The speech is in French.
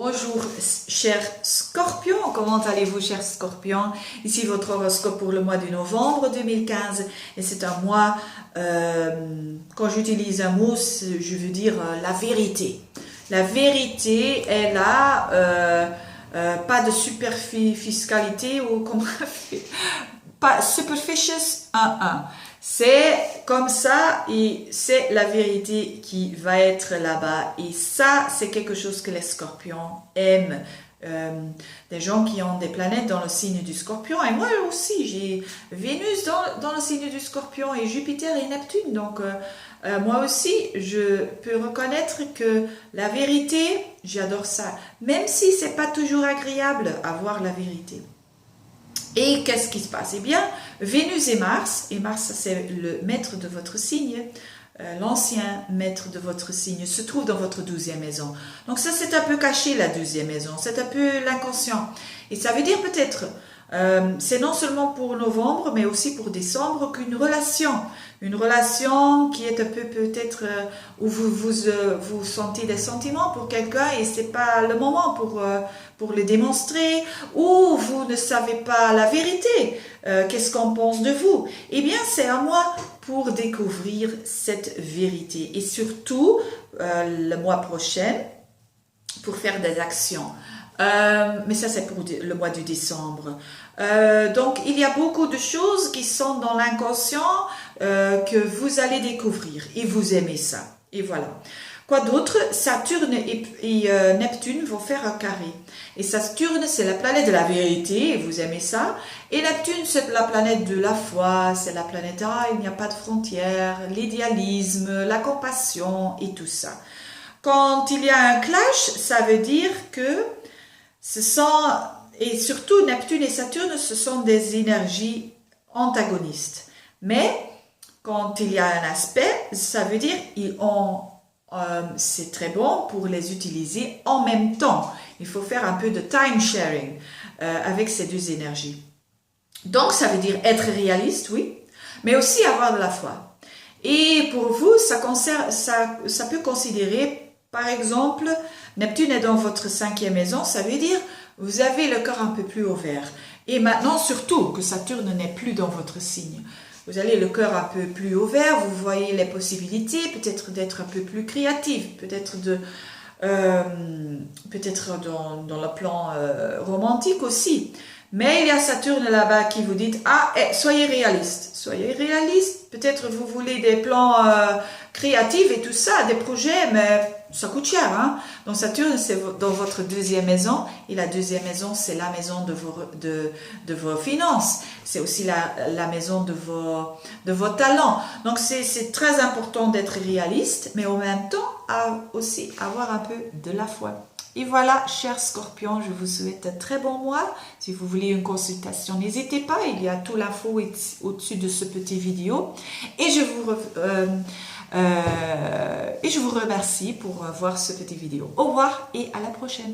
Bonjour chers scorpions, comment allez-vous chers scorpions? Ici votre horoscope pour le mois de novembre 2015 et c'est un mois, quand j'utilise un mot, je veux dire la vérité. La vérité est là, pas de superficialité ou comment pas superficious 1-1. C'est comme ça et c'est la vérité qui va être là-bas. Et ça, c'est quelque chose que les scorpions aiment. Des gens qui ont des planètes dans le signe du scorpion. Et moi aussi, j'ai Vénus dans le signe du scorpion et Jupiter et Neptune. Donc, moi aussi, je peux reconnaître que la vérité, j'adore ça. Même si c'est pas toujours agréable à voir la vérité. Et qu'est-ce qui se passe? Eh bien, Vénus et Mars c'est le maître de votre signe, l'ancien maître de votre signe, se trouve dans votre 12e maison. Donc ça, c'est un peu caché, la 12e maison, c'est un peu l'inconscient. Et ça veut dire peut-être, c'est non seulement pour novembre, mais aussi pour décembre, une relation qui est un peu peut-être où vous sentez des sentiments pour quelqu'un et c'est pas le moment pour le démontrer, ou vous ne savez pas la vérité, qu'est-ce qu'on pense de vous. Eh bien, c'est à moi pour découvrir cette vérité et surtout le mois prochain pour faire des actions. Mais ça, c'est pour le mois de décembre. Donc, il y a beaucoup de choses qui sont dans l'inconscient que vous allez découvrir et vous aimez ça. Et voilà. Quoi d'autre? Saturne et Neptune vont faire un carré. Et Saturne, c'est la planète de la vérité, et vous aimez ça. Et Neptune, c'est la planète de la foi, c'est la planète, il n'y a pas de frontières, l'idéalisme, la compassion et tout ça. Quand il y a un clash, ça veut dire que ce sont, et surtout Neptune et Saturne, ce sont des énergies antagonistes. Mais quand il y a un aspect, ça veut dire c'est très bon pour les utiliser en même temps. Il faut faire un peu de time sharing avec ces deux énergies. Donc, ça veut dire être réaliste, oui, mais aussi avoir de la foi. Et pour vous, ça peut considérer, par exemple, Neptune est dans votre 5e maison, ça veut dire vous avez le cœur un peu plus ouvert. Et maintenant, surtout, que Saturne n'est plus dans votre signe. Vous avez le cœur un peu plus ouvert, vous voyez les possibilités, peut-être d'être un peu plus créatif, peut-être dans le plan romantique aussi. Mais il y a Saturne là-bas qui vous dit, soyez réaliste, peut-être vous voulez des plans créatifs et tout ça, des projets, mais ça coûte cher. Hein? Donc Saturne, c'est dans votre 2e maison, et la 2e maison, c'est la maison de vos finances, c'est aussi la maison de vos talents. Donc c'est très important d'être réaliste, mais en même temps, aussi avoir un peu de la foi. Et voilà, chers scorpions, je vous souhaite un très bon mois. Si vous voulez une consultation, n'hésitez pas, il y a tout l'info au-dessus de ce petit vidéo. Et je vous remercie pour voir ce petit vidéo. Au revoir et à la prochaine.